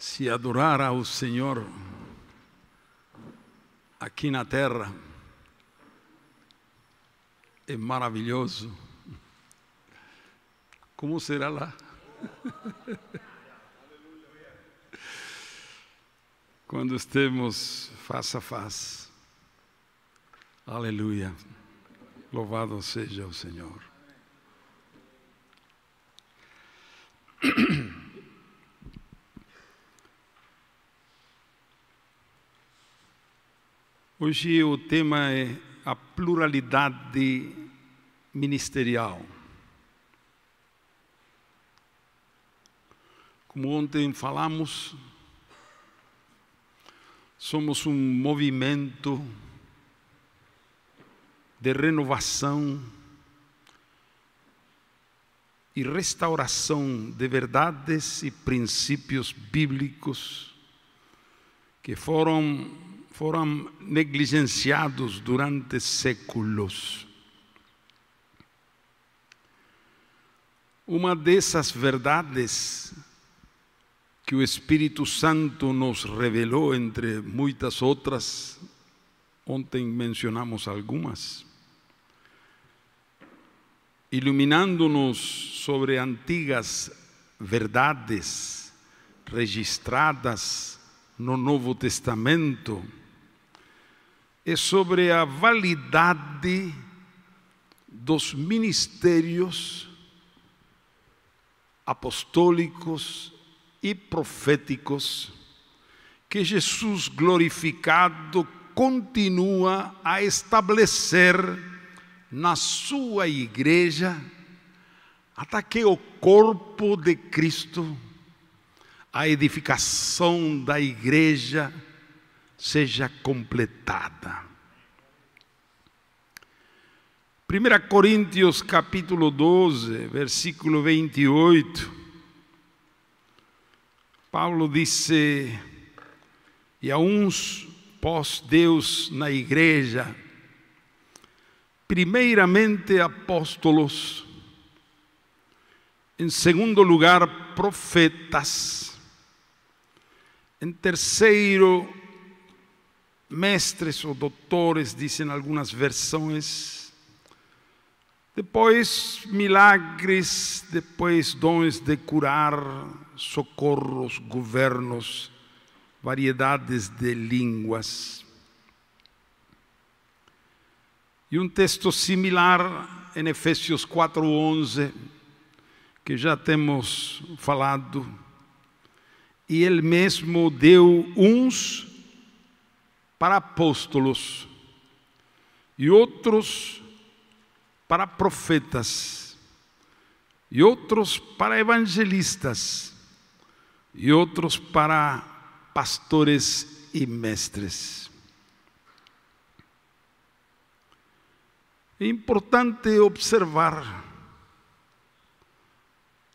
Se adorar ao Senhor aqui na terra é maravilhoso, como será lá? Quando estemos face a face. Aleluia. Louvado seja o Senhor. Hoje o tema é a pluralidade ministerial. Como ontem falamos, somos um movimento de renovação e restauração de verdades e princípios bíblicos que foram negligenciados durante séculos. Uma dessas verdades que o Espírito Santo nos revelou, entre muitas outras, ontem mencionamos algumas, iluminando-nos sobre antigas verdades registradas no Novo Testamento, é sobre a validade dos ministérios apostólicos e proféticos que Jesus glorificado continua a estabelecer na sua igreja, até que o corpo de Cristo, a edificação da igreja, seja completada. 1 Coríntios capítulo 12, versículo 28, Paulo disse: e a uns pôs Deus na igreja, primeiramente apóstolos, em segundo lugar profetas, em terceiro mestres ou doutores, dizem algumas versões, depois milagres, depois dons de curar, socorros, governos, variedades de línguas. E um texto similar em Efésios 4:11, que já temos falado, e Ele mesmo deu uns para apóstolos e outros para profetas e outros para evangelistas e outros para pastores e mestres. É importante observar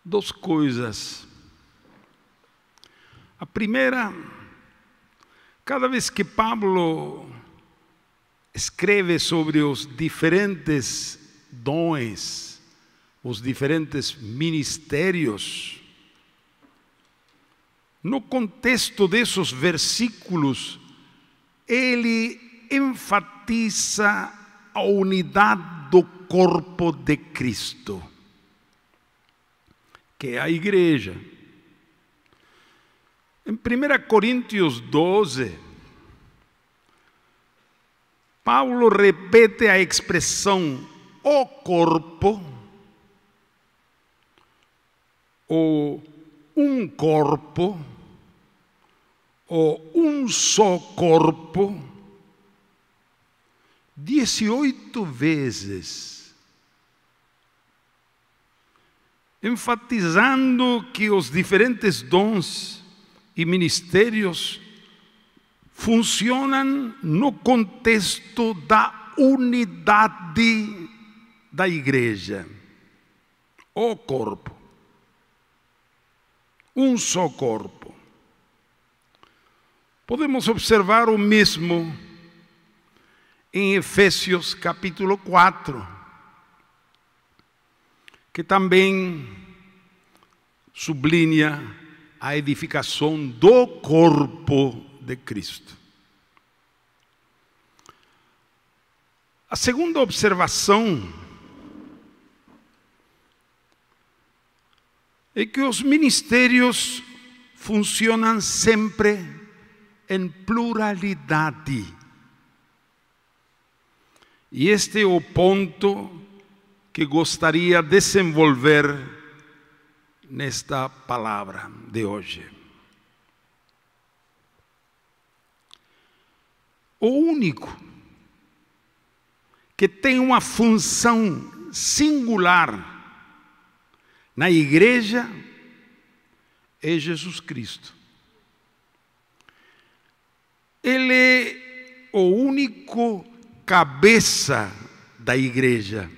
duas coisas. A primeira, cada vez que Paulo escreve sobre os diferentes dons, os diferentes ministérios, no contexto desses versículos, ele enfatiza a unidade do corpo de Cristo, que é a igreja. Em 1 Coríntios 12, Paulo repete a expressão o corpo, ou um corpo, ou um só corpo, 18 vezes, enfatizando que os diferentes dons e ministérios funcionam no contexto da unidade da igreja, o corpo, um só corpo. Podemos observar o mesmo em Efésios capítulo 4, que também sublinha a edificação do corpo de Cristo. A segunda observação é que os ministérios funcionam sempre em pluralidade. E este é o ponto que gostaria de desenvolver nesta palavra de hoje. O único que tem uma função singular na igreja é Jesus Cristo. Ele é o único cabeça da igreja.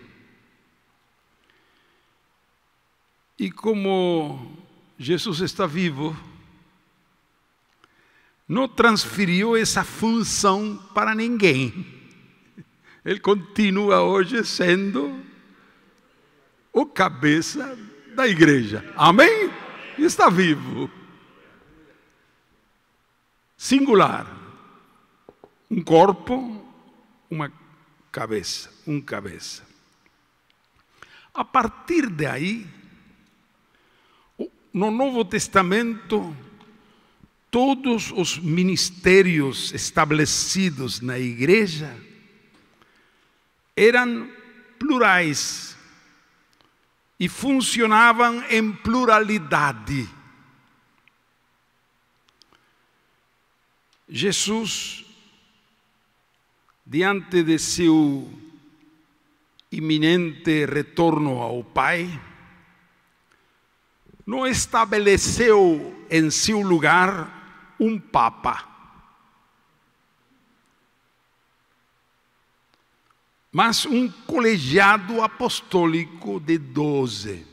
E como Jesus está vivo, não transferiu essa função para ninguém. Ele continua hoje sendo o cabeça da igreja. Amém? Está vivo. Singular. Um corpo, uma cabeça, um cabeça. A partir daí, no Novo Testamento, todos os ministérios estabelecidos na igreja eram plurais e funcionavam em pluralidade. Jesus, diante de seu iminente retorno ao Pai, não estabeleceu em seu lugar um Papa, mas um colegiado apostólico de 12.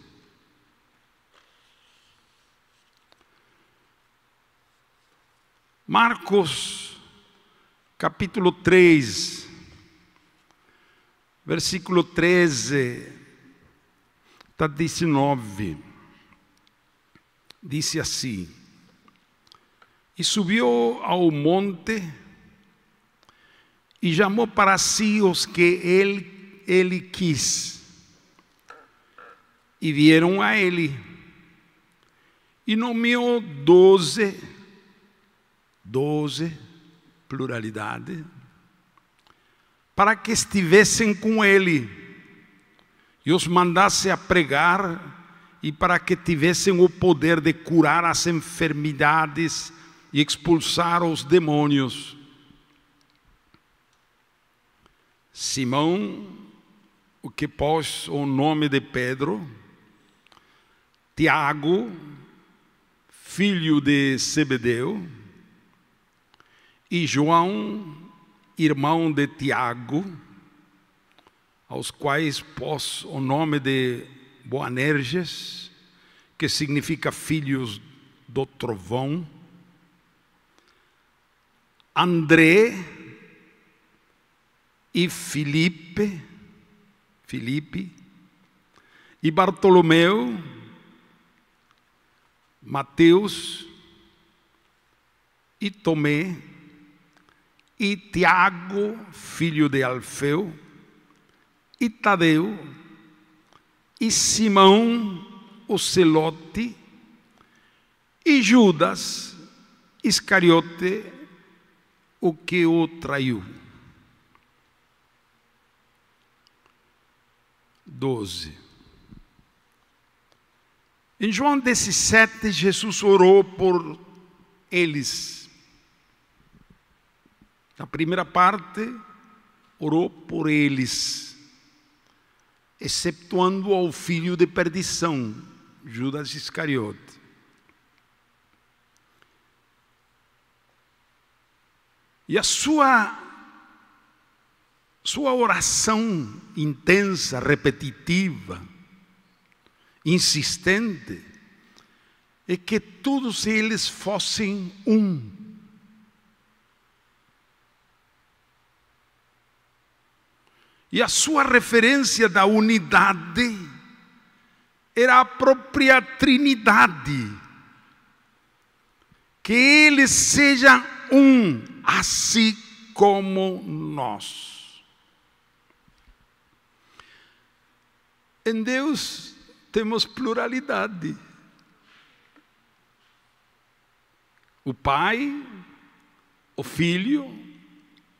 Marcos, capítulo 3, versículo 13 até 19, disse assim: E subiu ao monte e chamou para si os que ele quis, e vieram a ele, e nomeou 12, pluralidade, para que estivessem com ele, e os mandasse a pregar, e para que tivessem o poder de curar as enfermidades e expulsar os demônios. Simão, o que pôs o nome de Pedro, Tiago, filho de Zebedeu, e João, irmão de Tiago, aos quais pôs o nome de Boanerges, que significa filhos do trovão, André e Filipe, e Bartolomeu, Mateus e Tomé, e Tiago, filho de Alfeu, e Tadeu, e Simão, o Zelote, e Judas Iscariote, o que o traiu. 12. Em João 17, Jesus orou por eles. Na primeira parte, orou por eles, excetuando ao filho de perdição, Judas Iscariote. E a sua oração intensa, repetitiva, insistente, é que todos eles fossem um. E a sua referência da unidade era a própria Trindade, que eles sejam um, assim como nós. Em Deus temos pluralidade. O Pai, o Filho,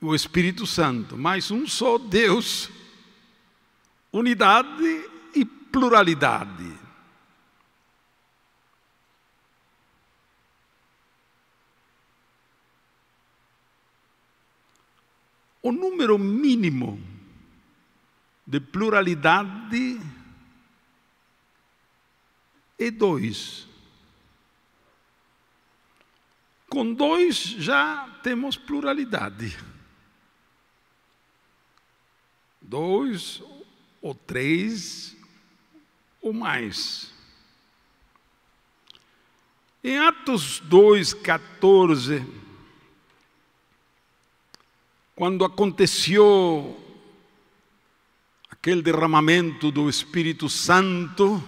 o Espírito Santo, mas um só Deus, unidade e pluralidade. O número mínimo de pluralidade é 2. Com 2 já temos pluralidade. 2 ou 3 ou mais. Em Atos 2:14, quando aconteceu aquele derramamento do Espírito Santo,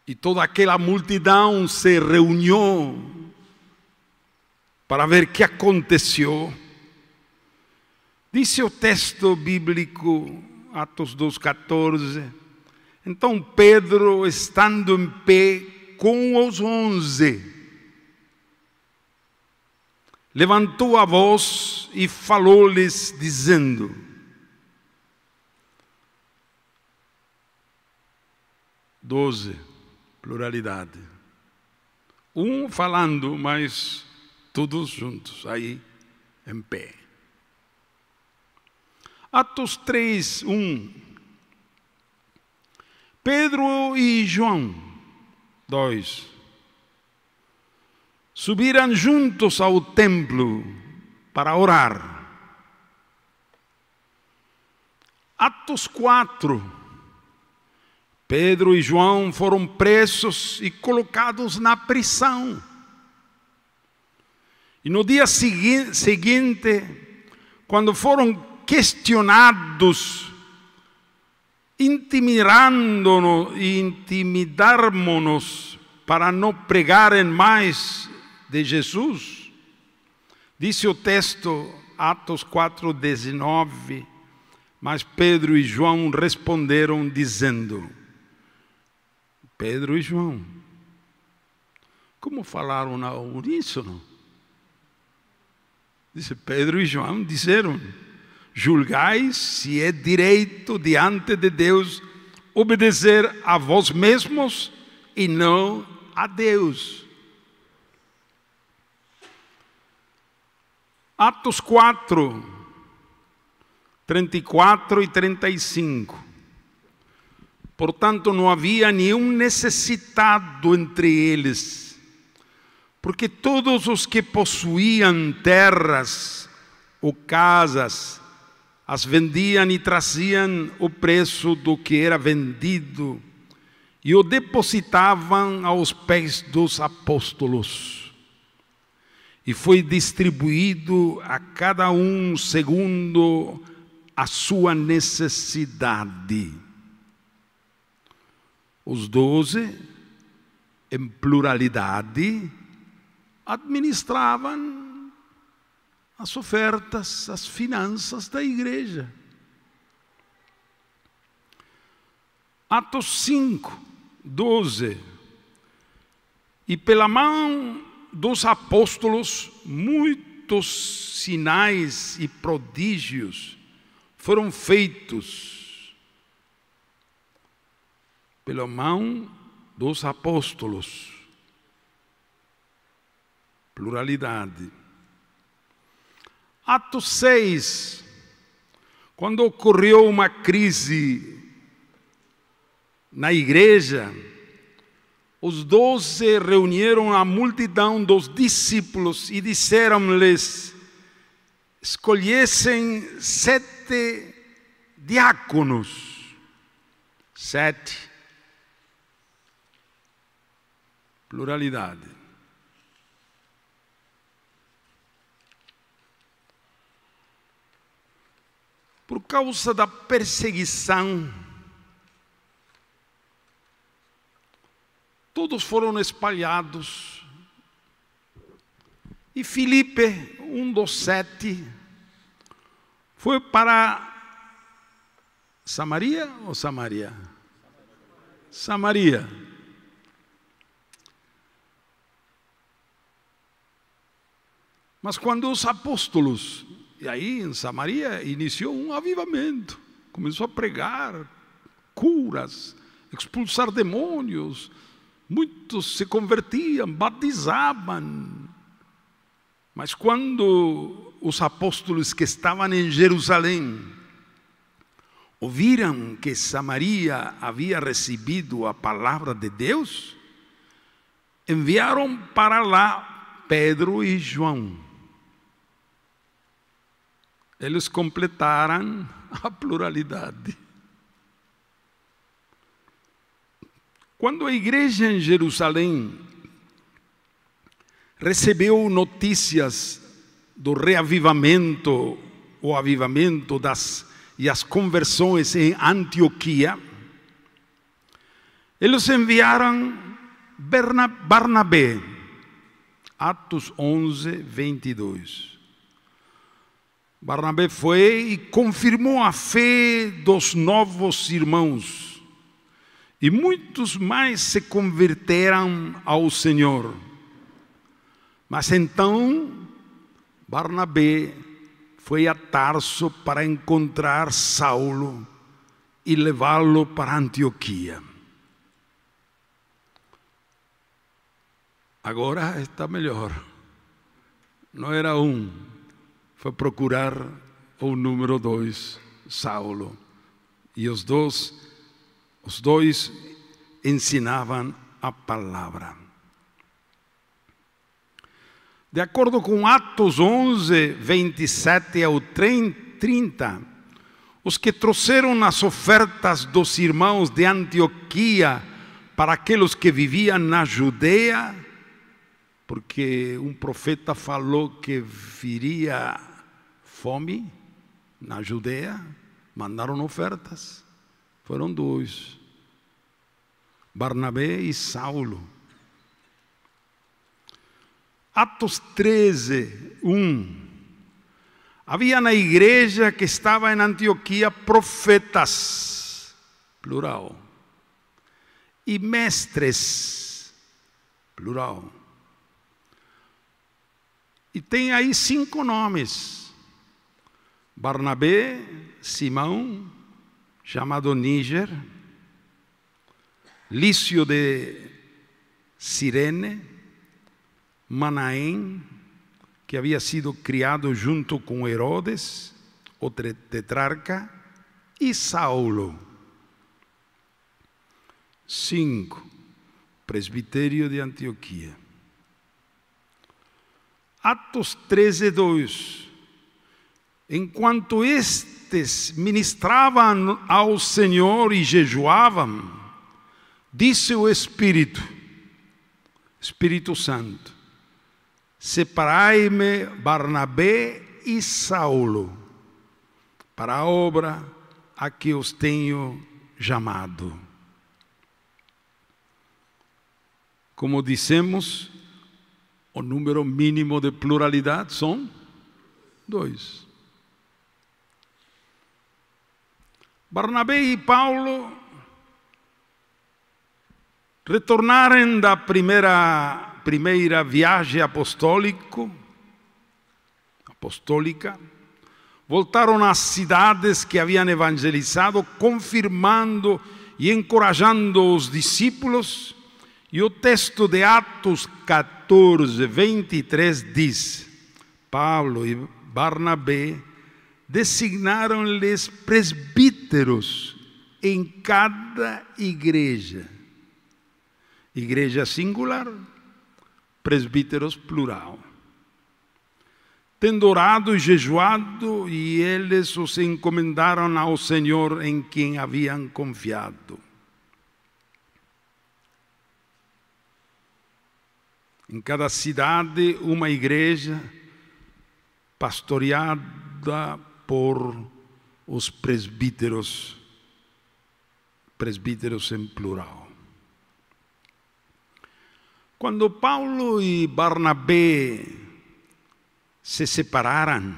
e toda aquela multidão se reuniu para ver o que aconteceu, disse o texto bíblico, Atos 2:14, então Pedro, estando em pé com os 11, levantou a voz e falou-lhes, dizendo: pluralidade. Um falando, mas todos juntos, aí em pé. Atos 3:1. Pedro e João, 2. Subiram juntos ao templo para orar. Atos 4. Pedro e João foram presos e colocados na prisão. E no dia seguinte, quando foram questionados, intimidaram-nos para não pregarem mais de Jesus, disse o texto, Atos 4:19, mas Pedro e João responderam dizendo, Pedro e João, como falaram ao uníssono? Disse, Pedro e João disseram, julgais se é direito diante de Deus obedecer a vós mesmos e não a Deus. Atos 4, 34 e 35. Portanto, não havia nenhum necessitado entre eles, porque todos os que possuíam terras ou casas, as vendiam e traziam o preço do que era vendido e o depositavam aos pés dos apóstolos. E foi distribuído a cada um segundo a sua necessidade. Os 12, em pluralidade, administravam as ofertas, as finanças da igreja. Atos 5, 12. E pela mão dos apóstolos, muitos sinais e prodígios foram feitos. Pela mão dos apóstolos. Pluralidade. Atos 6, quando ocorreu uma crise na igreja, os 12 reuniram a multidão dos discípulos e disseram-lhes, escolhessem 7 diáconos. 7. Pluralidade. Por causa da perseguição, todos foram espalhados. E Filipe, um dos 7, foi para Samaria ou Samaria? Samaria. Mas quando os apóstolos, e aí em Samaria iniciou um avivamento, começou a pregar curas, expulsar demônios, muitos se convertiam, batizavam. Mas quando os apóstolos que estavam em Jerusalém ouviram que Samaria havia recebido a palavra de Deus, enviaram para lá Pedro e João. Eles completaram a pluralidade. Quando a igreja em Jerusalém recebeu notícias do reavivamento, o avivamento e as conversões em Antioquia, eles enviaram Barnabé, Atos 11, 22. Barnabé foi e confirmou a fé dos novos irmãos, e muitos mais se converteram ao Senhor. Mas então Barnabé foi a Tarso para encontrar Saulo e levá-lo para Antioquia. Agora está melhor. Não era um, foi procurar o número 2, Saulo. E os dois ensinavam a palavra. De acordo com Atos 11, 27 ao 30, os que trouxeram as ofertas dos irmãos de Antioquia para aqueles que viviam na Judeia, porque um profeta falou que viria fome na Judeia, mandaram ofertas. Foram 2, Barnabé e Saulo. Atos 13, 1. Havia na igreja que estava em Antioquia profetas, plural, e mestres, plural. E tem aí 5 nomes: Barnabé, Simão, chamado Níger, Lício de Cirene, Manaém, que havia sido criado junto com Herodes, o tetrarca, e Saulo. 5. Presbitério de Antioquia. Atos 13, 2. Enquanto estes ministravam ao Senhor e jejuavam, disse o Espírito Santo: separai-me Barnabé e Saulo para a obra a que os tenho chamado. Como dissemos, o número mínimo de pluralidade são 2. Barnabé e Paulo retornaram da primeira viagem apostólica, voltaram às cidades que haviam evangelizado, confirmando e encorajando os discípulos. E o texto de Atos 14, 23 diz: Paulo e Barnabé designaram-lhes presbíteros em cada igreja. Igreja singular, presbíteros plural. Tendo orado e jejuado, e eles os encomendaram ao Senhor em quem haviam confiado. Em cada cidade, uma igreja pastoreada por os presbíteros em plural. Quando Paulo e Barnabé se separaram,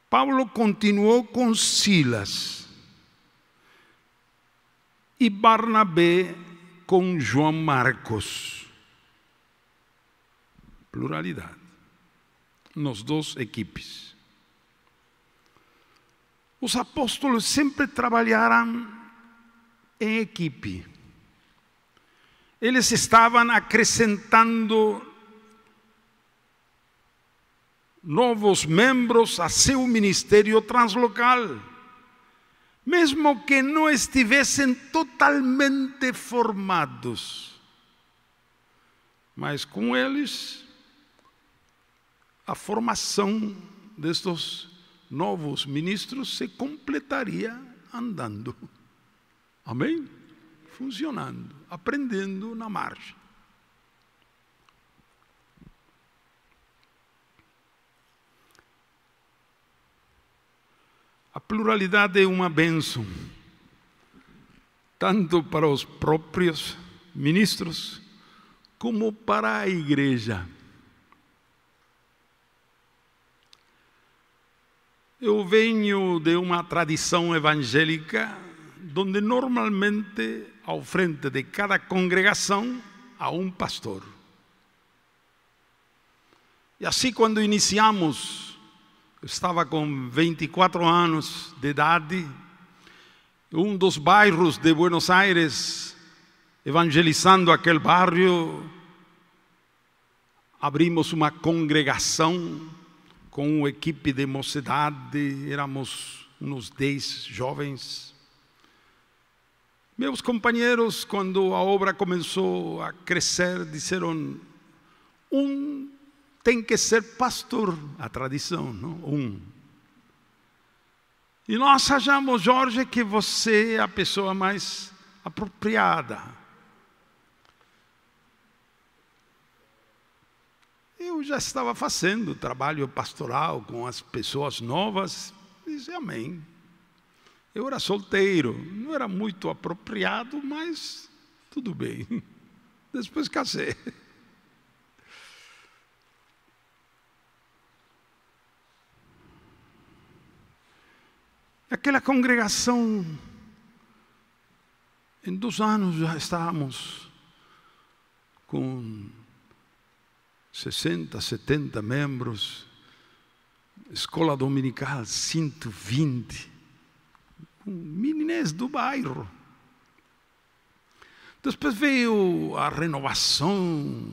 Paulo continuou com Silas e Barnabé com João Marcos. Pluralidade. Nas duas equipes. Os apóstolos sempre trabalharam em equipe. Eles estavam acrescentando novos membros a seu ministério translocal, mesmo que não estivessem totalmente formados. Mas com eles, a formação destes novos ministros se completaria andando. Amém? Funcionando, aprendendo na marcha. A pluralidade é uma bênção, tanto para os próprios ministros, como para a igreja. Eu venho de uma tradição evangélica, onde normalmente, ao frente de cada congregação, há um pastor. E assim, quando iniciamos, eu estava com 24 anos de idade, um dos bairros de Buenos Aires, evangelizando aquele bairro, abrimos uma congregação com uma equipe de mocidade, éramos uns 10 jovens. Meus companheiros, quando a obra começou a crescer, disseram: tem que ser pastor, a tradição, não? E nós achamos, Jorge, que você é a pessoa mais apropriada. Eu já estava fazendo trabalho pastoral com as pessoas novas, disse amém. Eu era solteiro, não era muito apropriado, mas tudo bem. Depois casei. Aquela congregação, em 2 anos já estávamos com 60, 70 membros, escola dominical 120, meninês do bairro. Depois veio a renovação,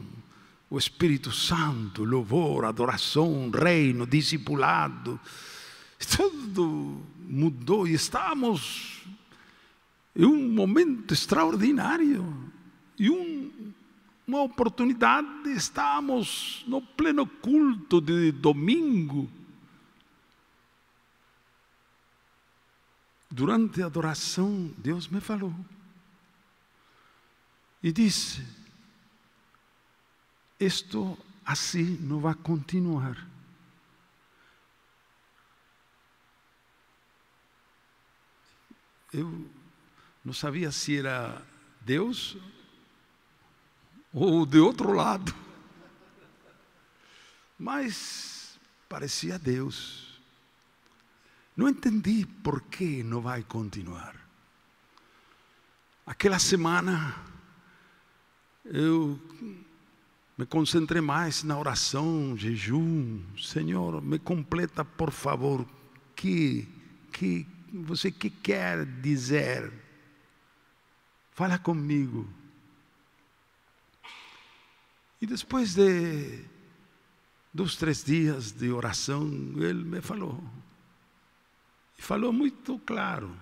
o Espírito Santo, louvor, adoração, reino, discipulado. Tudo mudou e estamos em um momento extraordinário e uma oportunidade. Estamos no pleno culto de domingo. Durante a adoração, Deus me falou e disse: isto assim não vai continuar. Eu não sabia se era Deus ou de outro lado, mas parecia Deus. Não entendi por que não vai continuar. Aquela semana eu me concentrei mais na oração, jejum. Senhor, me completa, por favor, que você que quer dizer? Fala comigo. E depois de 2, 3 dias de oração, ele me falou. E falou muito claro.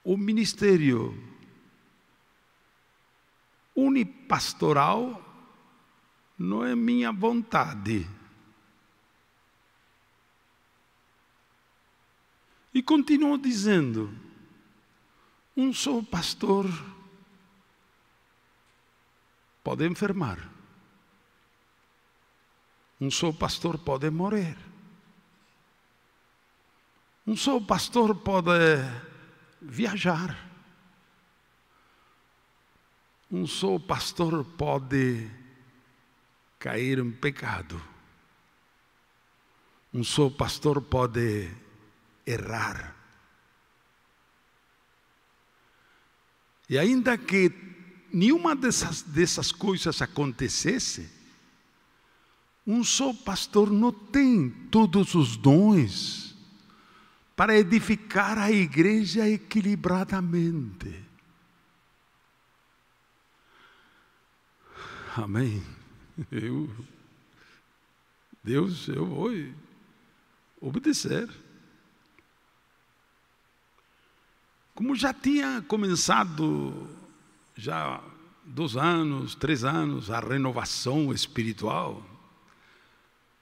O ministério unipastoral não é minha vontade. E continuou dizendo: um só pastor pode enfermar, um só pastor pode morrer, um só pastor pode viajar, um só pastor pode cair em pecado. Um só pastor pode errar. E ainda que nenhuma dessas coisas acontecesse, um só pastor não tem todos os dons para edificar a igreja equilibradamente. Amém. Deus, eu vou obedecer. Como já tinha começado, já 2 anos, 3 anos, a renovação espiritual,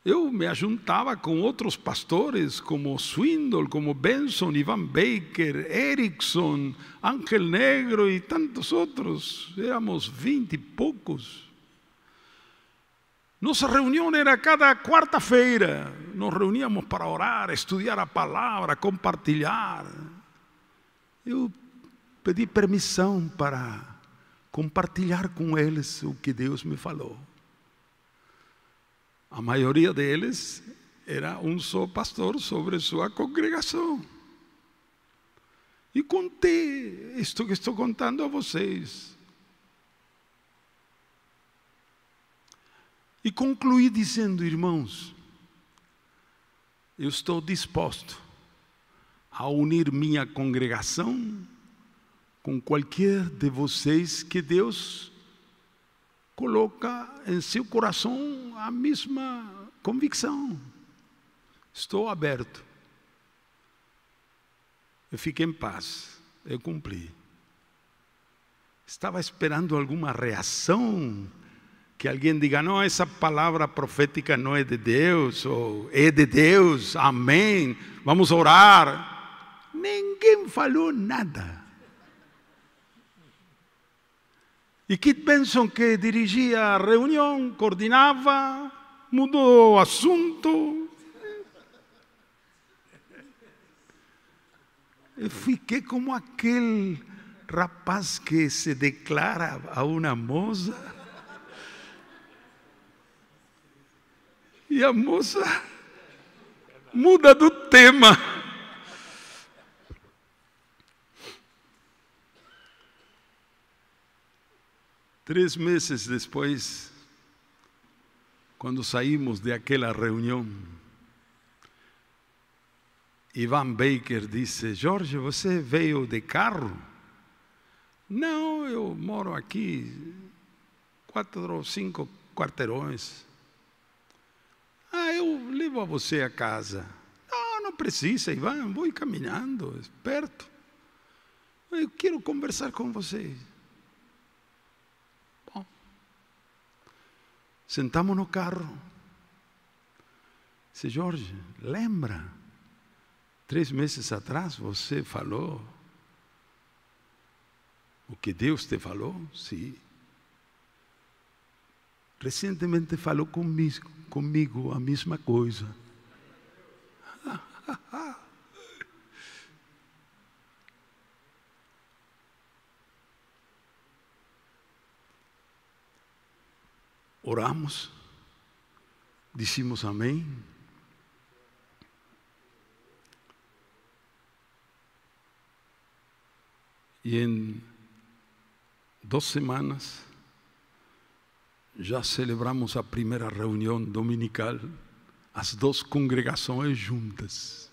eu me ajuntava com outros pastores, como Swindoll, como Benson, Ivan Baker, Erickson, Ángel Negro e tantos outros. Éramos 20 e poucos. Nossa reunião era cada quarta-feira. Nos reuníamos para orar, estudar a palavra, compartilhar. Eu pedi permissão para compartilhar com eles o que Deus me falou. A maioria deles era um só pastor sobre sua congregação. E contei isto que estou contando a vocês. E concluí dizendo: irmãos, eu estou disposto a unir minha congregação com qualquer de vocês que Deus coloca em seu coração a mesma convicção. Estou aberto. Eu fiquei em paz. Eu cumpri. Estava esperando alguma reação, que alguém diga: não, essa palavra profética não é de Deus, ou é de Deus, amém, vamos orar. Ninguém falou nada. E Kit Benson, que dirigia a reunião, coordenava, mudou o assunto. Eu fiquei como aquele rapaz que se declara a uma moça. E a moça muda do tema. Três meses depois, quando saímos daquela reunião, Ivan Baker disse: Jorge, você veio de carro? Não, eu moro aqui 4 ou 5 quarteirões. Eu levo a você a casa. Não precisa, Ivan, vou caminhando, perto. Eu quero conversar com você. Bom, sentamos no carro. Disse: Jorge, lembra? 3 meses atrás você falou o que Deus te falou? Sim. Recentemente falou comigo a mesma coisa. Oramos, dissemos amém. E em 2 semanas já celebramos a primeira reunião dominical, as 2 congregações juntas,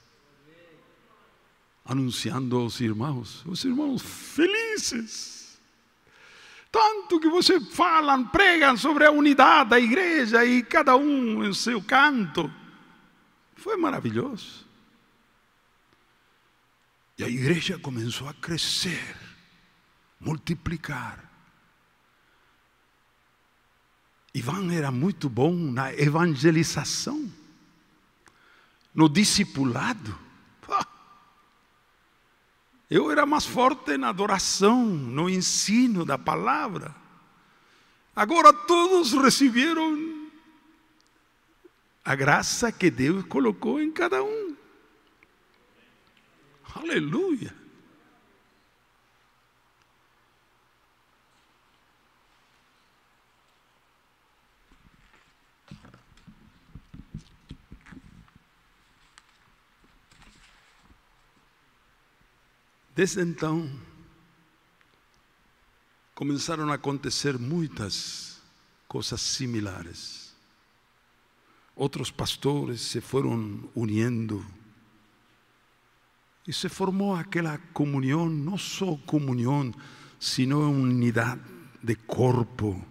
anunciando aos irmãos, os irmãos felizes. Tanto que vocês falam, pregam sobre a unidade da igreja e cada um em seu canto. Foi maravilhoso. E a igreja começou a crescer, multiplicar. Ivan era muito bom na evangelização, no discipulado. Eu era mais forte na adoração, no ensino da palavra. Agora todos receberam a graça que Deus colocou em cada um. Aleluia. Desde então, começaram a acontecer muitas coisas similares. Outros pastores se foram unindo e se formou aquela comunhão, não só comunhão, sino unidade de corpo.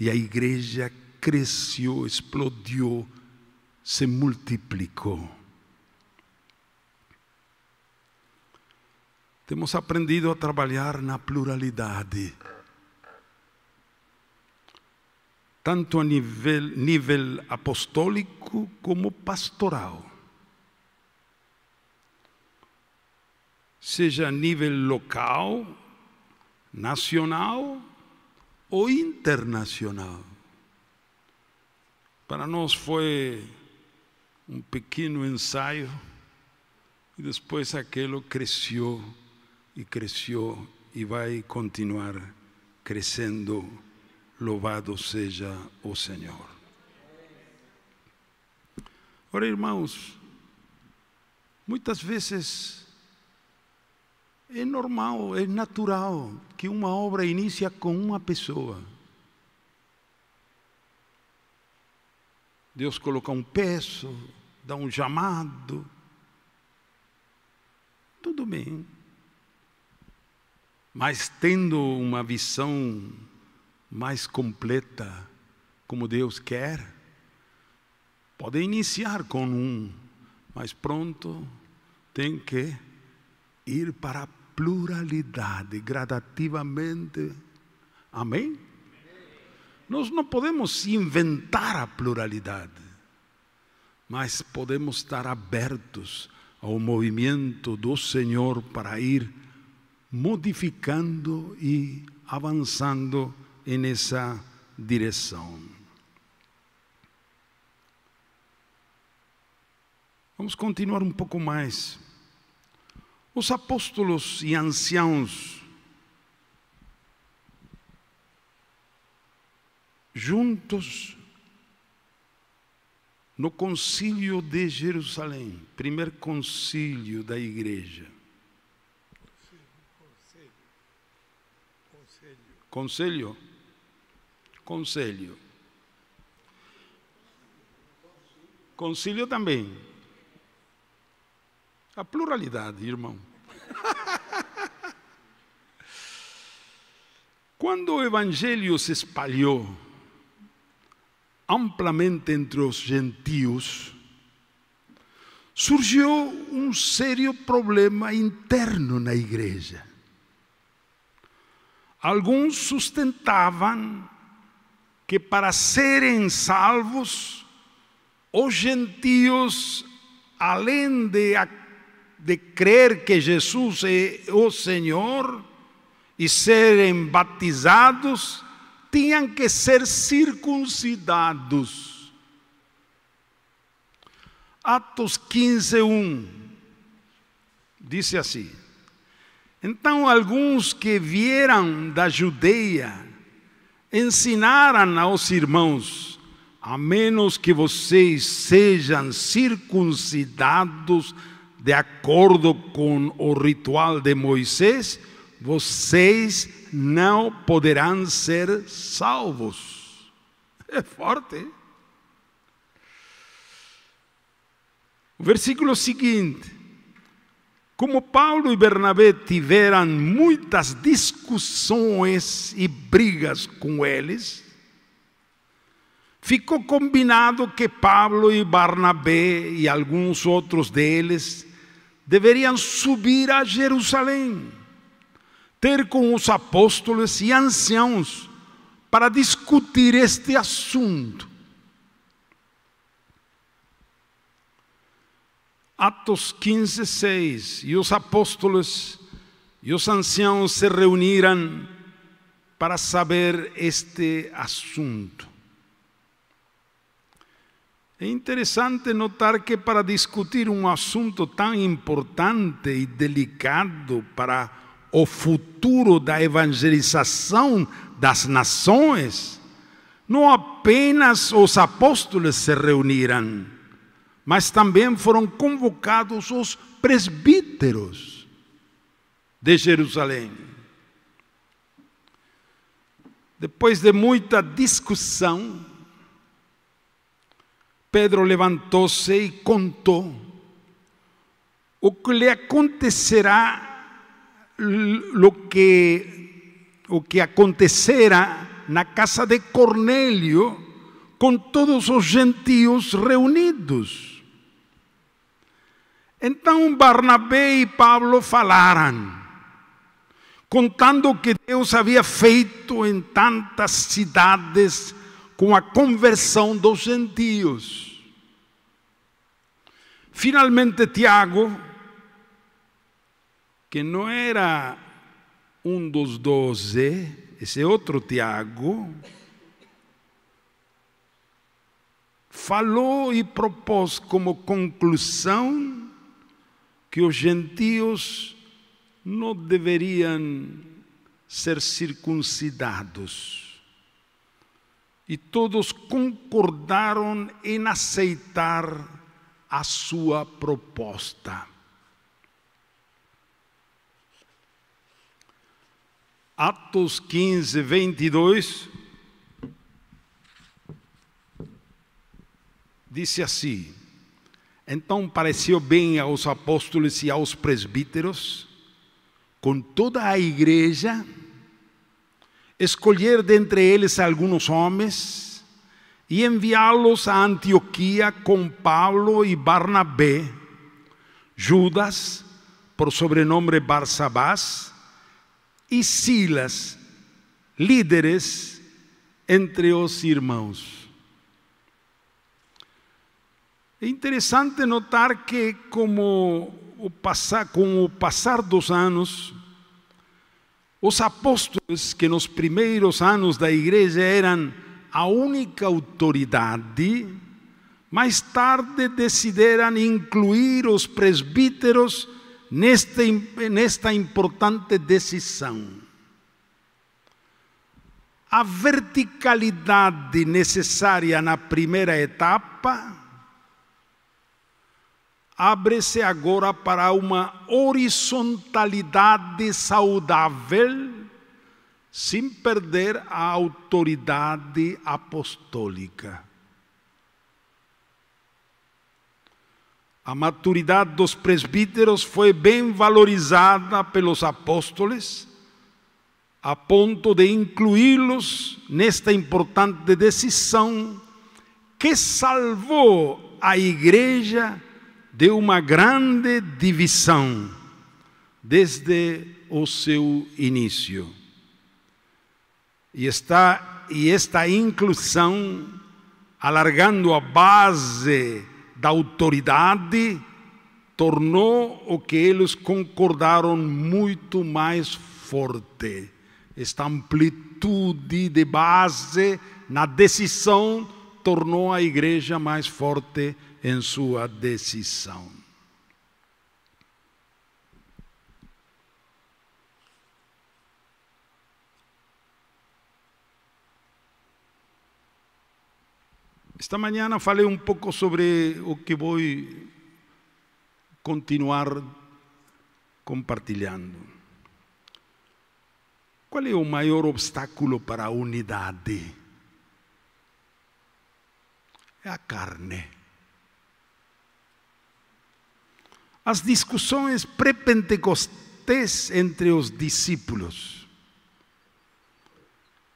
E a igreja cresceu, explodiu, se multiplicou. Temos aprendido a trabalhar na pluralidade, tanto a nível apostólico como pastoral. Seja a nível local, nacional ou internacional. Para nós foi um pequeno ensaio e depois aquilo cresceu e vai continuar crescendo. Louvado seja o Senhor. Ora, irmãos, muitas vezes é normal, é natural que uma obra inicia com uma pessoa. Deus coloca um peso, dá um chamado. Tudo bem. Mas tendo uma visão mais completa, como Deus quer, pode iniciar com um, mas pronto tem que ir para a pluralidade, gradativamente. Amém? Nós não podemos inventar a pluralidade, mas podemos estar abertos ao movimento do Senhor para ir modificando e avançando nessa direção. Vamos continuar um pouco mais. Os apóstolos e anciãos, juntos no concílio de Jerusalém, primeiro concílio da igreja. Conselho. Concílio também. A pluralidade, irmão. Quando o evangelho se espalhou amplamente entre os gentios, surgiu um sério problema interno na igreja. Alguns sustentavam que para serem salvos, os gentios, além de crer que Jesus é o Senhor e serem batizados, tinham que ser circuncidados. Atos 15:1 diz assim: então alguns que vieram da Judeia ensinaram aos irmãos: a menos que vocês sejam circuncidados de acordo com o ritual de Moisés, vocês não poderão ser salvos. É forte, hein? O versículo seguinte: como Paulo e Bernabé tiveram muitas discussões e brigas com eles, ficou combinado que Paulo e Barnabé e alguns outros deles deveriam subir a Jerusalém, ter com os apóstolos e anciãos para discutir este assunto. Atos 15:6, e os apóstolos e os anciãos se reuniram para saber este assunto. É interessante notar que para discutir um assunto tão importante e delicado para o futuro da evangelização das nações, não apenas os apóstolos se reuniram, mas também foram convocados os presbíteros. de Jerusalém. Depois de muita discussão, Pedro levantou-se e contou o que lhe acontecerá, o que acontecera na casa de Cornélio com todos os gentios reunidos. Então Barnabé e Paulo falaram, contando o que Deus havia feito em tantas cidades com a conversão dos gentios. Finalmente Tiago, que não era um dos 12, esse outro Tiago, falou e propôs como conclusão que os gentios não deveriam ser circuncidados. E todos concordaram em aceitar a sua proposta. Atos 15, 22, disse assim: então pareceu bem aos apóstolos e aos presbíteros, com toda a igreja, escolher dentre eles alguns homens e enviá-los a Antioquia com Paulo e Barnabé, Judas, por sobrenome Barsabás, e Silas, líderes entre os irmãos. É interessante notar que com o passar dos anos, os apóstolos, que nos primeiros anos da igreja eram a única autoridade, mais tarde decidiram incluir os presbíteros nesta importante decisão. A verticalidade necessária na primeira etapa abre-se agora para uma horizontalidade saudável, sem perder a autoridade apostólica. A maturidade dos presbíteros foi bem valorizada pelos apóstolos, a ponto de incluí-los nesta importante decisão que salvou a igreja de uma grande divisão desde o seu início. E esta inclusão, alargando a base da autoridade, tornou o que eles concordaram muito mais forte. Esta amplitude de base na decisão tornou a igreja mais forte em sua decisão. Esta manhã falei um pouco sobre o que vou continuar compartilhando. Qual é o maior obstáculo para a unidade? É a carne. As discussões pré-pentecostés entre os discípulos.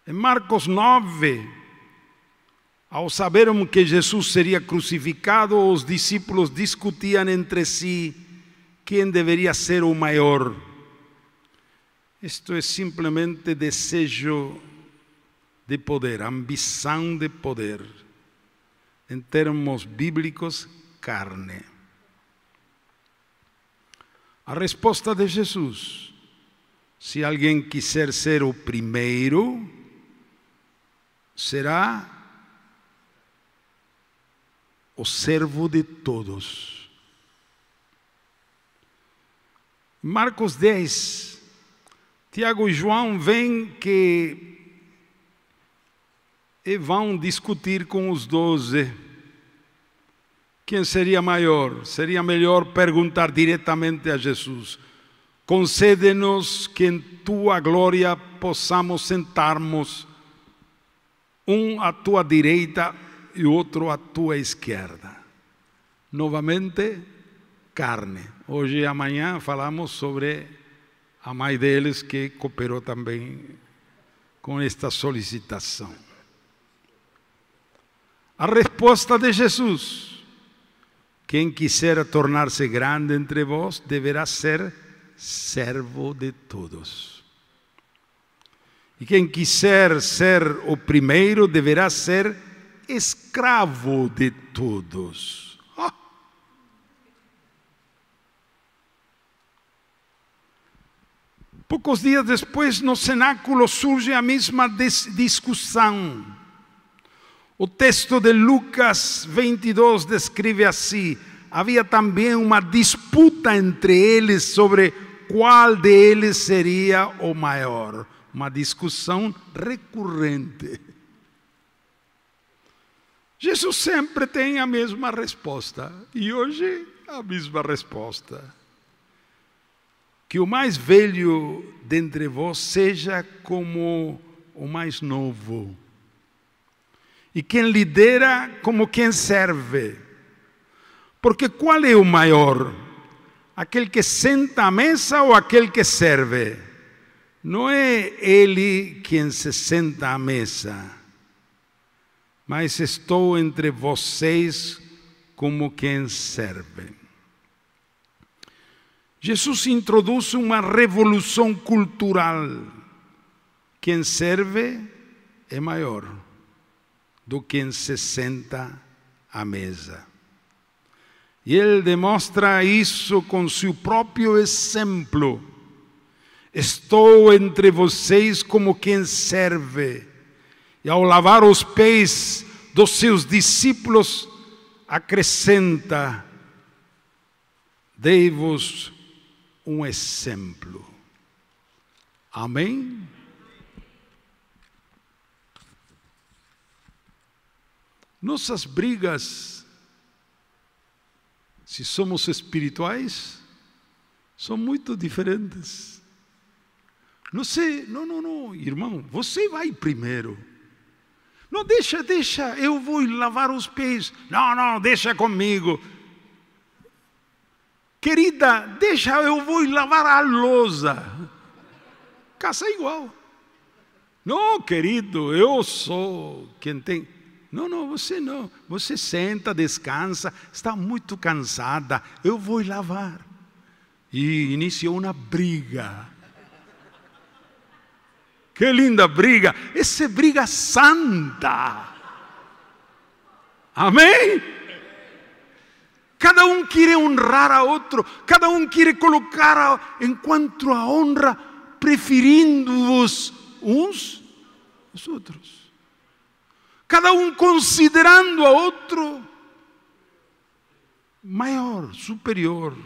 Em Marcos 9, ao saberem que Jesus seria crucificado, os discípulos discutiam entre si quem deveria ser o maior. Isto é simplesmente desejo de poder, ambição de poder. Em termos bíblicos, carne. A resposta de Jesus: se alguém quiser ser o primeiro, será o servo de todos. Marcos 10, Tiago e João vêm e vão discutir com os 12. Quem seria maior? Seria melhor perguntar diretamente a Jesus: Concede-nos que em tua glória possamos sentarmos um à tua direita e outro à tua esquerda. Novamente, carne. Hoje e amanhã falamos sobre a mãe deles que cooperou também com esta solicitação. A resposta de Jesus: quem quiser tornar-se grande entre vós deverá ser servo de todos. E quem quiser ser o primeiro deverá ser escravo de todos. Poucos dias depois, no cenáculo, surge a mesma discussão. O texto de Lucas 22 descreve assim: havia também uma disputa entre eles sobre qual deles seria o maior. Uma discussão recorrente. Jesus sempre tem a mesma resposta. E hoje a mesma resposta. Que o mais velho dentre vós seja como o mais novo. E quem lidera como quem serve. Porque qual é o maior? Aquele que senta à mesa ou aquele que serve? Não é ele quem se senta à mesa, mas estou entre vocês como quem serve. Jesus introduz uma revolução cultural. Quem serve é maior do que quem se senta à mesa. E ele demonstra isso com seu próprio exemplo. Estou entre vocês como quem serve. E ao lavar os pés dos seus discípulos, acrescenta: dei-vos um exemplo. Amém? Nossas brigas, se somos espirituais, são muito diferentes. Não, irmão, você vai primeiro. Não, deixa, eu vou lavar os pés. Não, deixa comigo. Querida, deixa, eu vou lavar a louça. Casa igual. Não, querido, eu sou quem tem... Não, você não. Você senta, descansa, está muito cansada. Eu vou lavar. E iniciou uma briga. Que linda briga. Essa briga santa. Amém? Cada um quer honrar a outro. Cada um quer colocar enquanto a honra, preferindo-os uns aos outros. Cada um considerando a outro maior, superior.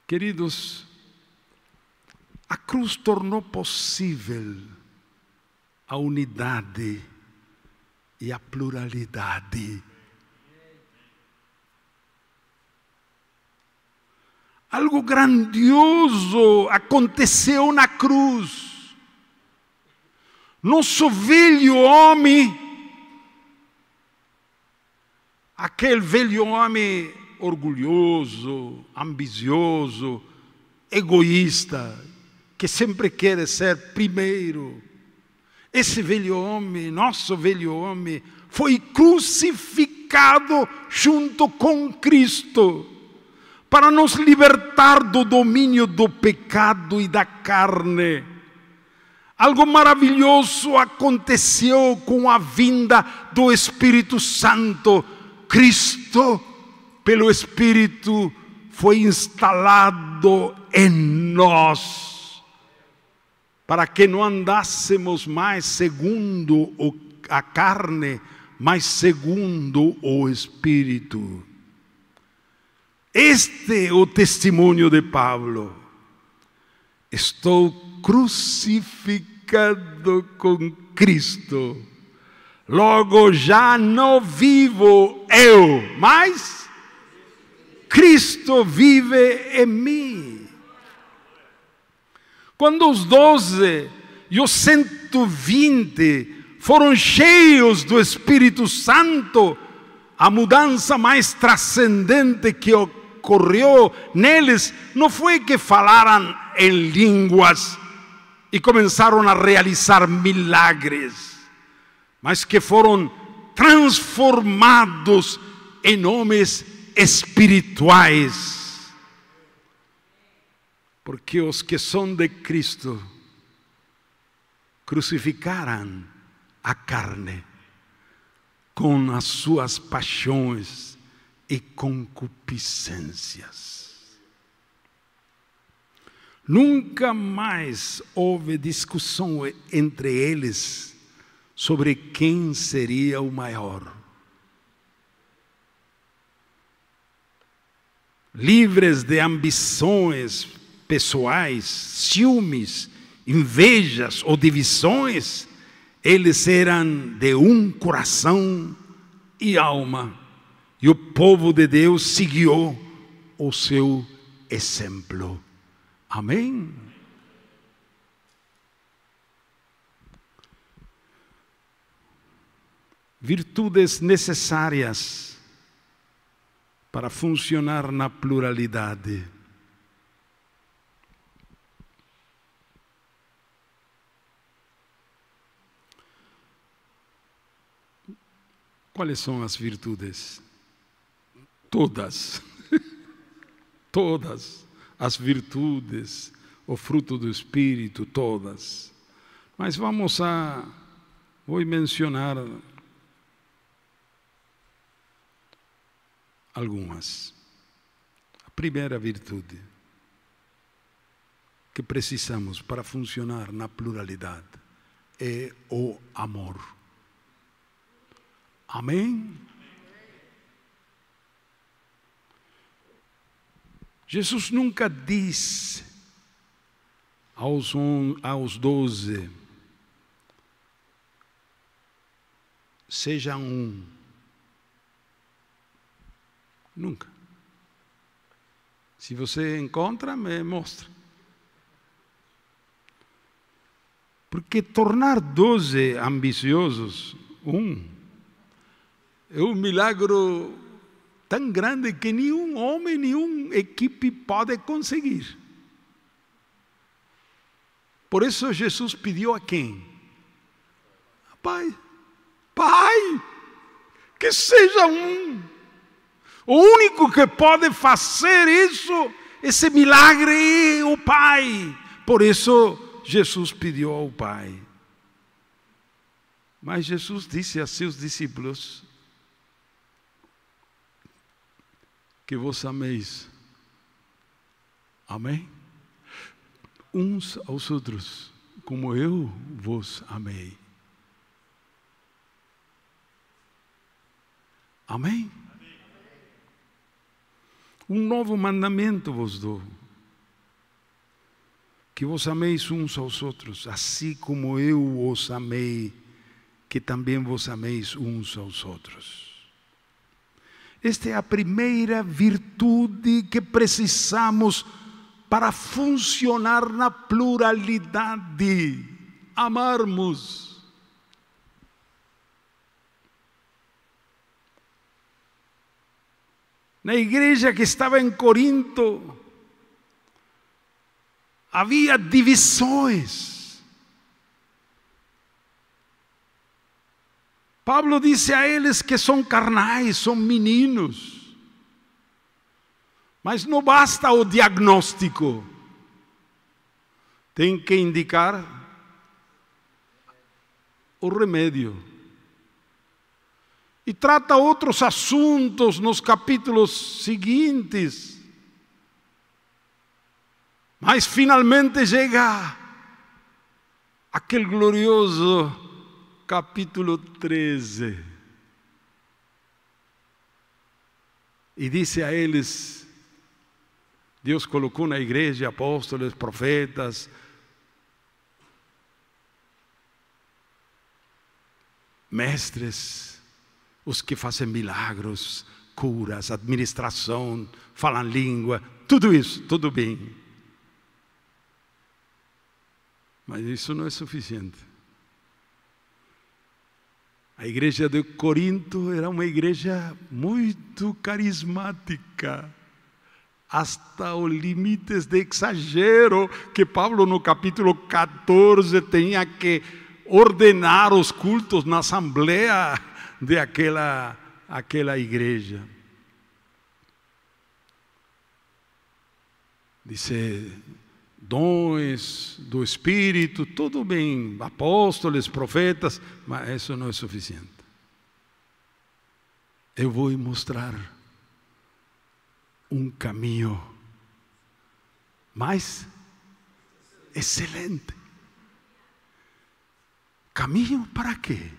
Queridos, a cruz tornou possível a unidade e a pluralidade. Algo grandioso aconteceu na cruz. Nosso velho homem, aquele velho homem orgulhoso, ambicioso, egoísta, que sempre quer ser primeiro. Esse velho homem, nosso velho homem, foi crucificado junto com Cristo para nos libertar do domínio do pecado e da carne. Algo maravilhoso aconteceu com a vinda do Espírito Santo. Cristo, pelo Espírito, foi instalado em nós, para que não andássemos mais segundo a carne, mas segundo o Espírito. Este é o testemunho de Paulo. Estou crucificado com Cristo. Logo já não vivo eu, mas Cristo vive em mim. Quando os 12 e os 120 foram cheios do Espírito Santo, a mudança mais transcendente que ocorreu neles não foi que falaram em línguas e começaram a realizar milagres, mas que foram transformados em homens espirituais. Porque os que são de Cristo crucificaram a carne com as suas paixões e concupiscências. Nunca mais houve discussão entre eles sobre quem seria o maior. Livres de ambições pessoais, ciúmes, invejas ou divisões, eles eram de um coração e alma, e o povo de Deus seguiu o seu exemplo. Amém? Virtudes necessárias para funcionar na pluralidade. Quais são as virtudes? Todas. Todas as virtudes, o fruto do Espírito, todas. Mas vou mencionar algumas. A primeira virtude que precisamos para funcionar na pluralidade é o amor. Amém? Jesus nunca disse aos 12, sejam um. Nunca. Se você encontra, me mostra. Porque tornar 12 ambiciosos, é um milagre tão grande que nenhum homem, nenhuma equipe pode conseguir. Por isso Jesus pediu a quem? Pai, que seja um. O único que pode fazer isso, esse milagre, é o Pai. Por isso Jesus pediu ao Pai. Mas Jesus disse a seus discípulos que vos ameis. Amém? Uns aos outros, como eu vos amei. Amém? Um novo mandamento vos dou: que vos ameis uns aos outros, assim como eu os amei, que também vos ameis uns aos outros. Esta é a primeira virtude que precisamos para funcionar na pluralidade. Amarmos. Na igreja que estava em Corinto, havia divisões. Paulo disse a eles que são carnais, são meninos. Mas não basta o diagnóstico. Tem que indicar o remédio. E trata outros assuntos nos capítulos seguintes. Mas finalmente chega aquele glorioso capítulo 13. E disse a eles: Deus colocou na igreja apóstolos, profetas, mestres, os que fazem milagres, curas, administração, falam língua, tudo isso, tudo bem. Mas isso não é suficiente. A igreja de Corinto era uma igreja muito carismática, hasta os limites de exagero, que Pablo no capítulo 14 tinha que ordenar os cultos na assembleia de aquela igreja. Dice, dons do Espírito, tudo bem, apóstolos, profetas, mas isso não é suficiente. Eu vou mostrar um caminho mais excelente. Caminho para quê?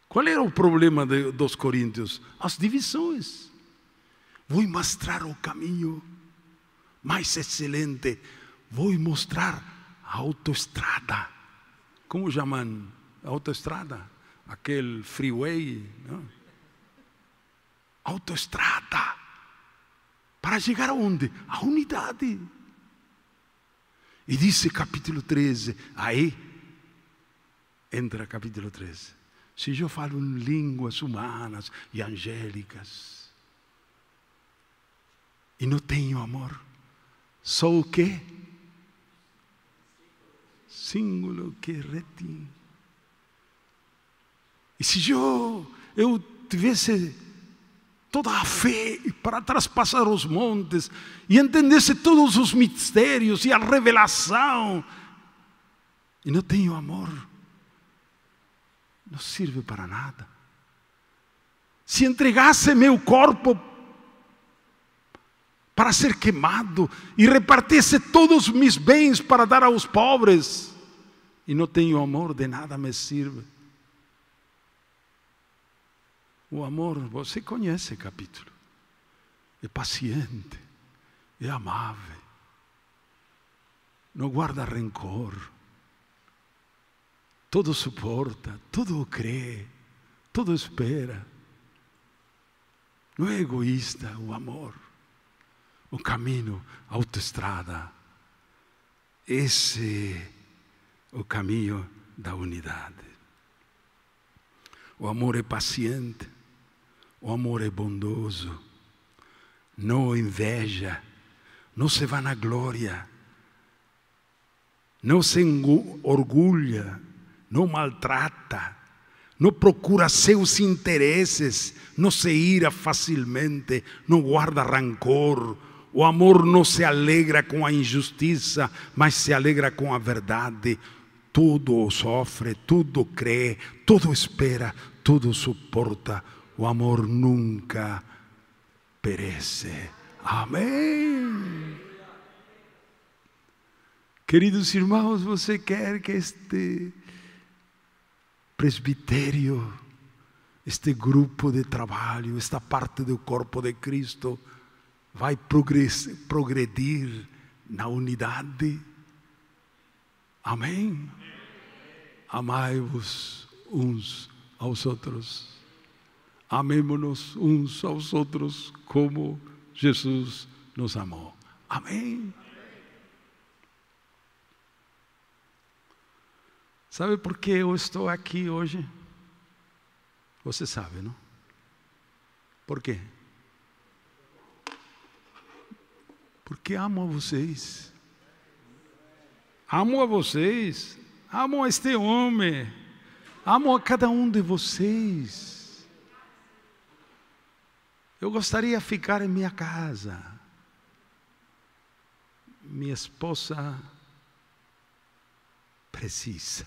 Qual era o problema dos coríntios? As divisões. Vou mostrar o caminho mais excelente. Vou mostrar a autoestrada. Como chamam autoestrada? Aquele freeway, não? Autoestrada. Para chegar aonde? A unidade. E diz capítulo 13, aí entra capítulo 13. Se eu falo em línguas humanas e angélicas e não tenho amor, sou o quê? Símbolo que retém. E se eu tivesse toda a fé para traspassar os montes e entendesse todos os mistérios e a revelação, e não tenho amor, não serve para nada. Se entregasse meu corpo para ser queimado e repartisse todos os meus bens para dar aos pobres, e não tenho amor, de nada me serve. O amor, você conhece o capítulo, é paciente, é amável, não guarda rancor, todo suporta, todo crê, todo espera. Não é egoísta o amor, o caminho, a autoestrada. Esse é o caminho da unidade. O amor é paciente, o amor é bondoso, não inveja, não se vanagloria, não se orgulha, não maltrata, não procura seus interesses, não se ira facilmente, não guarda rancor. O amor não se alegra com a injustiça, mas se alegra com a verdade. Tudo sofre, tudo crê, tudo espera, tudo suporta. O amor nunca perece. Amém. Queridos irmãos, você quer que este presbitério, este grupo de trabalho, esta parte do corpo de Cristo, vai progredir na unidade? Amém? Amai-vos uns aos outros. Amemo-nos uns aos outros como Jesus nos amou. Amém? Sabe por que eu estou aqui hoje? Você sabe, não? Por quê? Porque amo a vocês. Amo a vocês. Amo a este homem. Amo a cada um de vocês. Eu gostaria de ficar em minha casa. Minha esposa precisa.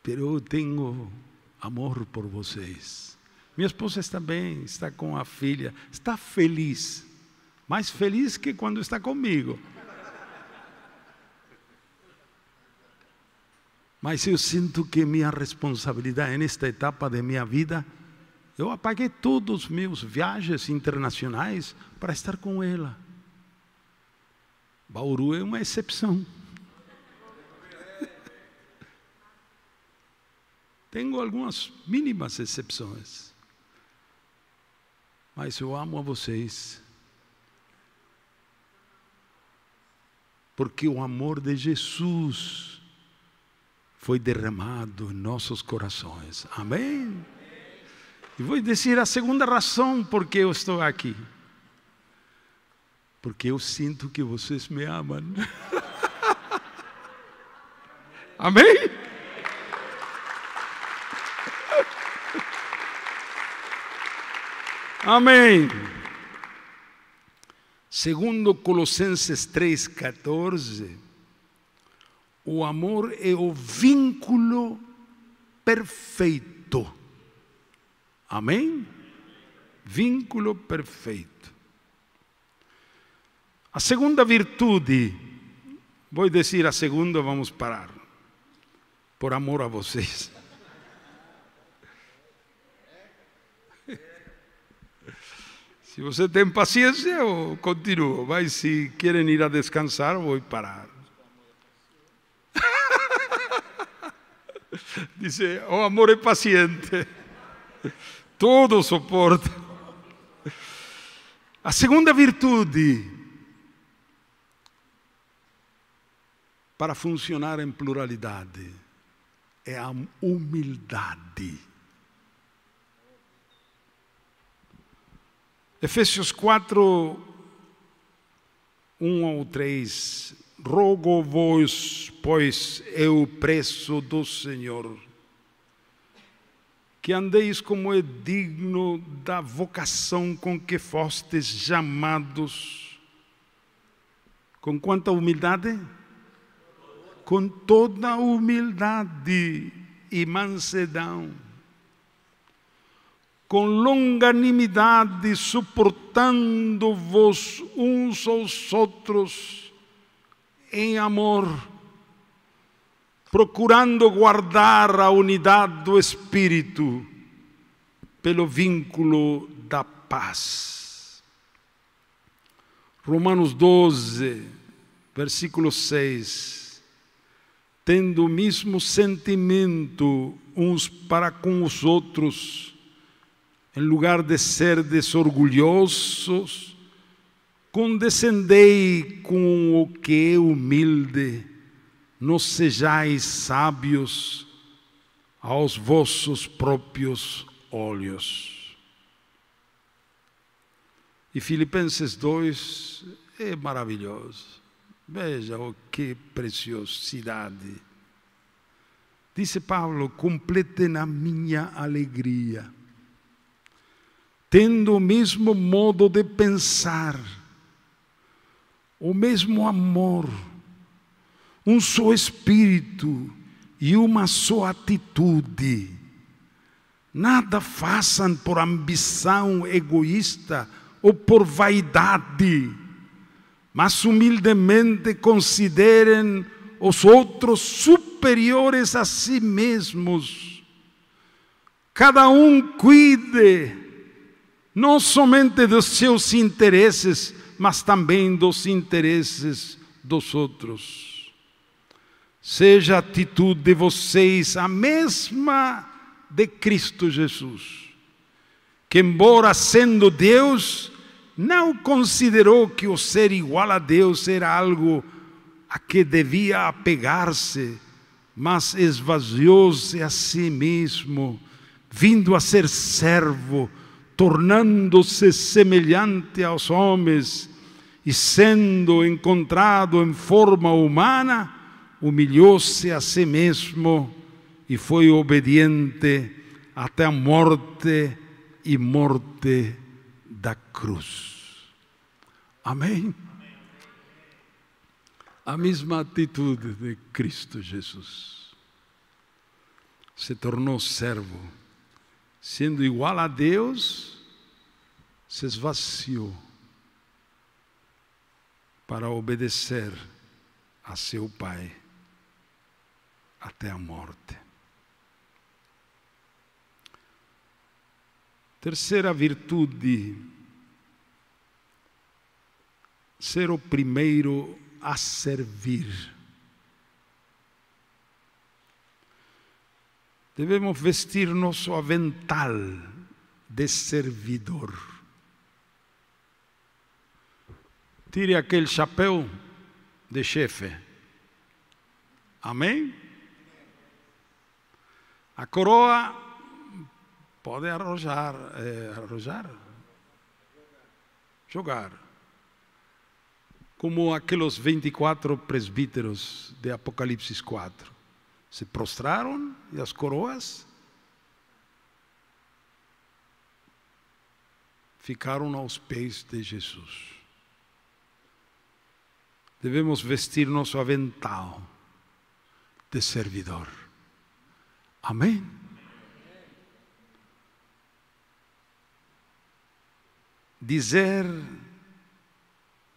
Pero eu tenho amor por vocês. Minha esposa está bem, está com a filha, está feliz, mais feliz que quando está comigo. Mas eu sinto que minha responsabilidade nesta etapa de minha vida, eu apaguei todos os meus viagens internacionais para estar com ela. Bauru é uma exceção. Tenho algumas mínimas exceções. Mas eu amo a vocês. Porque o amor de Jesus foi derramado em nossos corações. Amém? E vou dizer a segunda razão por que eu estou aqui. Porque eu sinto que vocês me amam. Amém? Amém. Segundo Colossenses 3,14, o amor é o vínculo perfeito. Amém? Vínculo perfeito. A segunda virtude, vou dizer a segunda, vamos parar. Por amor a vocês. Se você tem paciência, eu continuo. Mas se querem ir a descansar, vou parar. Dice, o amor é paciente. Todo suporta. A segunda virtude, para funcionar em pluralidade, é a humildade. Efésios 4, 1 ao 3. Rogo-vos, pois eu preso do Senhor, que andeis como é digno da vocação com que fostes chamados. Com quanta humildade? Com toda humildade e mansedão, com longanimidade, suportando-vos uns aos outros em amor, procurando guardar a unidade do Espírito pelo vínculo da paz. Romanos 12, versículo 6. Tendo o mesmo sentimento uns para com os outros, em lugar de serdes orgulhosos, condescendei com o que é humilde, não sejais sábios aos vossos próprios olhos. E Filipenses 2 é maravilhoso. Veja que preciosidade. Disse Paulo, completem a minha alegria, tendo o mesmo modo de pensar, o mesmo amor, um só espírito e uma só atitude. Nada façam por ambição egoísta ou por vaidade, mas humildemente considerem os outros superiores a si mesmos. Cada um cuide não somente dos seus interesses, mas também dos interesses dos outros. Seja a atitude de vocês a mesma de Cristo Jesus, que embora sendo Deus, não considerou que o ser igual a Deus era algo a que devia apegar-se, mas esvaziou-se a si mesmo, vindo a ser servo, tornando-se semelhante aos homens, e sendo encontrado em forma humana, humilhou-se a si mesmo e foi obediente até a morte e morte da cruz. Amém? A mesma atitude de Cristo Jesus. Se tornou servo, sendo igual a Deus, se esvaziou para obedecer a seu Pai até a morte. Terceira virtude, ser o primeiro a servir. devemos vestir nosso avental de servidor. Tire aquele chapéu de chefe. Amém? A coroa pode jogar. Como aqueles 24 presbíteros de Apocalipse 4. Se prostraram e as coroas ficaram aos pés de Jesus. Devemos vestir nosso avental de servidor. Amém? Dizer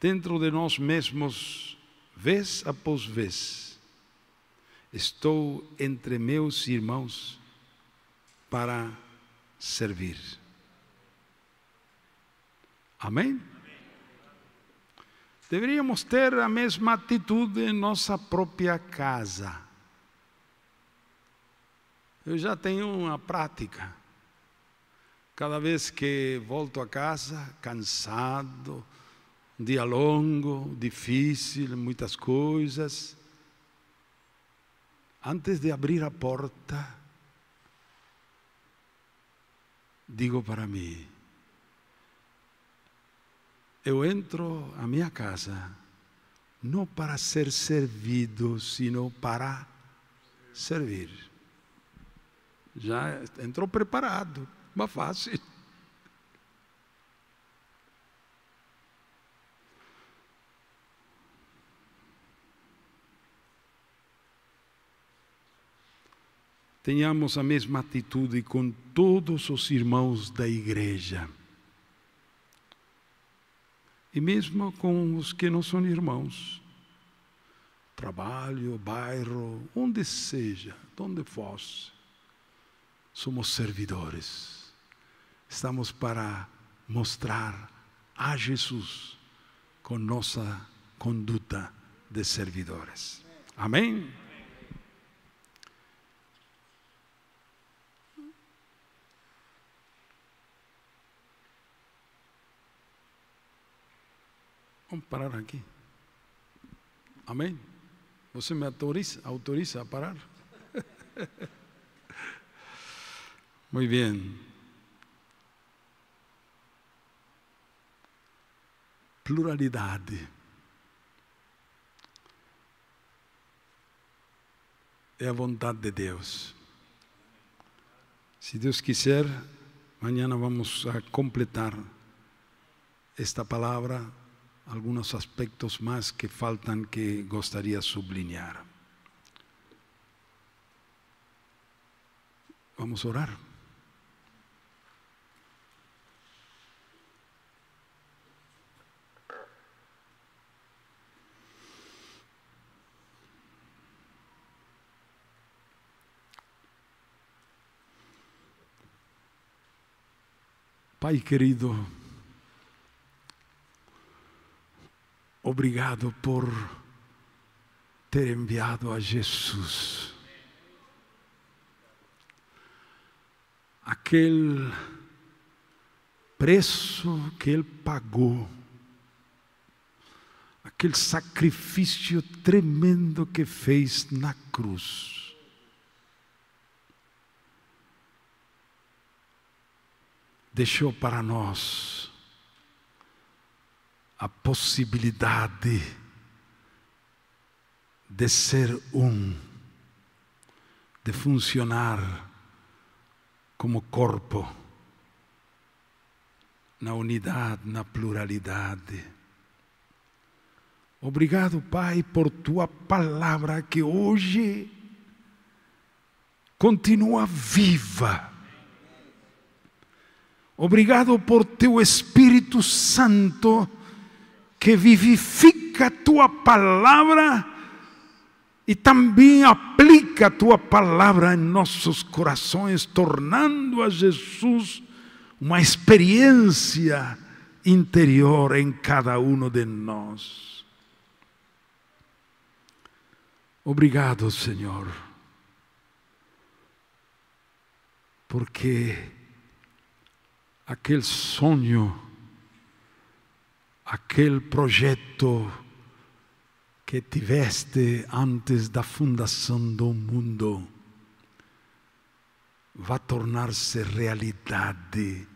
dentro de nós mesmos, vez após vez, estou entre meus irmãos para servir. Amém? Deveríamos ter a mesma atitude em nossa própria casa. Eu já tenho uma prática. Cada vez que volto a casa, cansado, um dia longo, difícil, muitas coisas, antes de abrir a porta, digo para mim, eu entro à minha casa não para ser servido, sino para servir. Já entrou preparado, mas fácil. Tenhamos a mesma atitude com todos os irmãos da igreja. E mesmo com os que não são irmãos. Trabalho, bairro, onde seja, onde fosse. Somos servidores. Estamos para mostrar a Jesus com nossa conduta de servidores. Amém? Vamos parar aqui. Amém? Você me autoriza a parar? Muito bem. Pluralidade. É a vontade de Deus. Se Deus quiser, amanhã vamos a completar esta palavra. Algunos aspectos más que faltan que gostaria de sublinhar. Vamos a orar. Pai querido, obrigado por ter enviado a Jesus, aquele preço que Ele pagou, aquele sacrifício tremendo que fez na cruz. Deixou para nós a possibilidade de ser de funcionar como corpo, na unidade, na pluralidade. Obrigado, Pai, por Tua palavra que hoje continua viva. Obrigado por Teu Espírito Santo que vivifica a Tua palavra e também aplica a Tua palavra em nossos corações, tornando a Jesus uma experiência interior em cada um de nós. Obrigado, Senhor. porque aquele sonho, aquele projeto que tiveste antes da fundação do mundo vai tornar-se realidade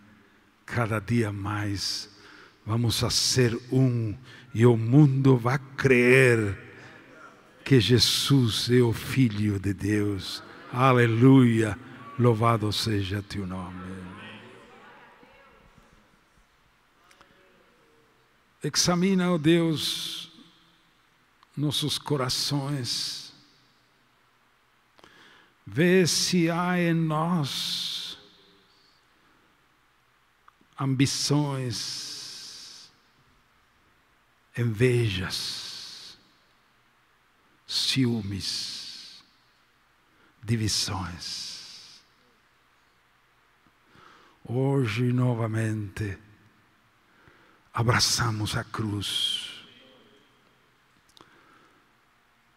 cada dia mais. Vamos a ser um e o mundo vai crer que Jesus é o Filho de Deus. Aleluia, louvado seja teu nome. Examina, ó Deus, nossos corações. Vê se há em nós ambições, invejas, ciúmes, divisões. Hoje, novamente, abraçamos a cruz.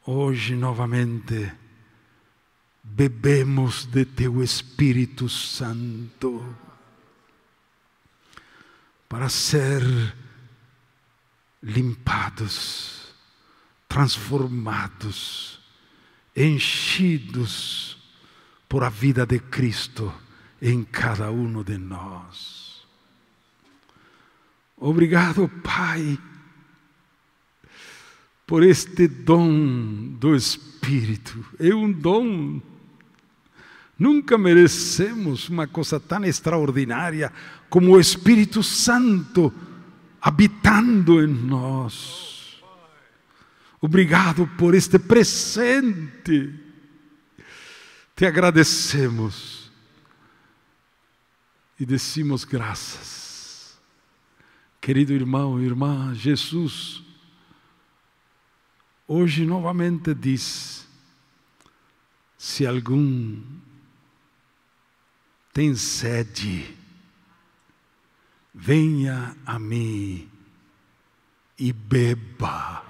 Hoje, novamente, bebemos de teu Espírito Santo para ser limpados, transformados, enchidos por a vida de Cristo em cada um de nós. Obrigado, Pai, por este dom do Espírito. É um dom. Nunca merecemos uma coisa tão extraordinária como o Espírito Santo habitando em nós. Obrigado por este presente. Te agradecemos e decimos graças. Querido irmão e irmã, Jesus hoje novamente diz: se algum tem sede, venha a mim e beba.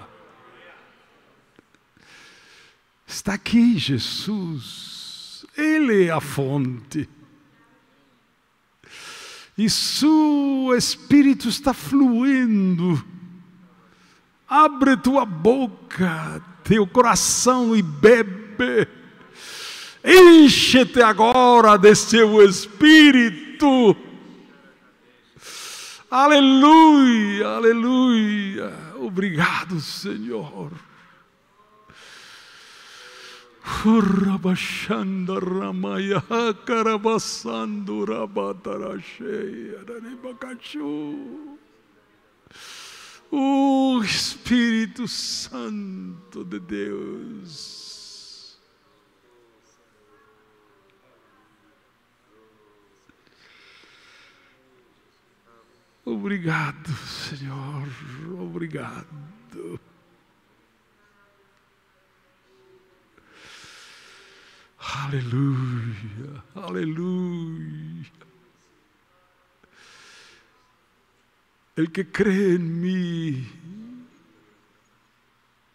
Está aqui Jesus, Ele é a fonte. E seu Espírito está fluindo. Abre tua boca, teu coração e bebe. Enche-te agora de seu Espírito. Aleluia, aleluia. Obrigado, Senhor. Urabashanda ramaya karabasando rabatarasheia danebacachu. O Espírito Santo de Deus. Obrigado, Senhor, obrigado. Aleluia, aleluia. El que crê em mim,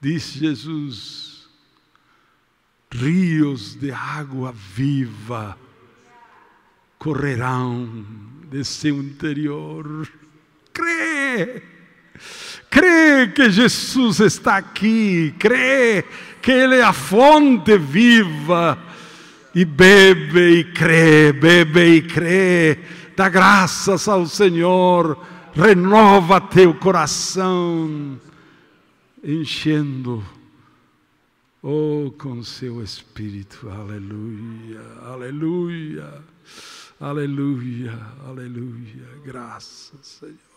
diz Jesus, rios de água viva correrão de seu interior. Crê, crê que Jesus está aqui, crê que Ele é a fonte viva, e bebe e crê, dá graças ao Senhor, renova teu coração, enchendo com seu Espírito. Aleluia, aleluia, aleluia, aleluia. Graças, Senhor.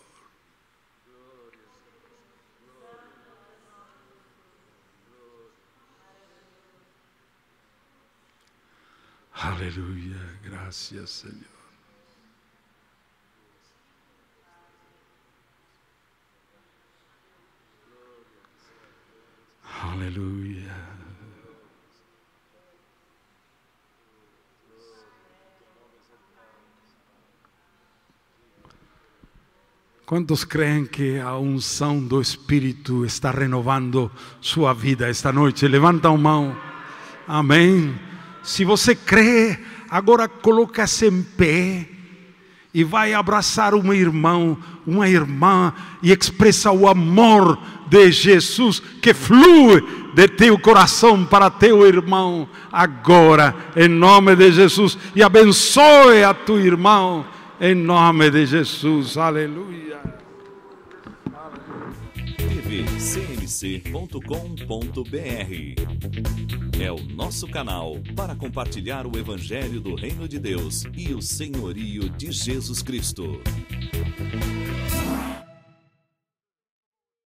Aleluia, graças, Senhor. Aleluia. Quantos creem que a unção do Espírito está renovando sua vida esta noite? Levanta a mão. Amém. Se você crê, agora coloca-se em pé e vai abraçar um irmão, uma irmã, e expressa o amor de Jesus que flui de teu coração para teu irmão agora, em nome de Jesus, e abençoe a tu irmão em nome de Jesus. Aleluia. tvcmc.com.br é o nosso canal para compartilhar o Evangelho do Reino de Deus e o senhorio de Jesus Cristo.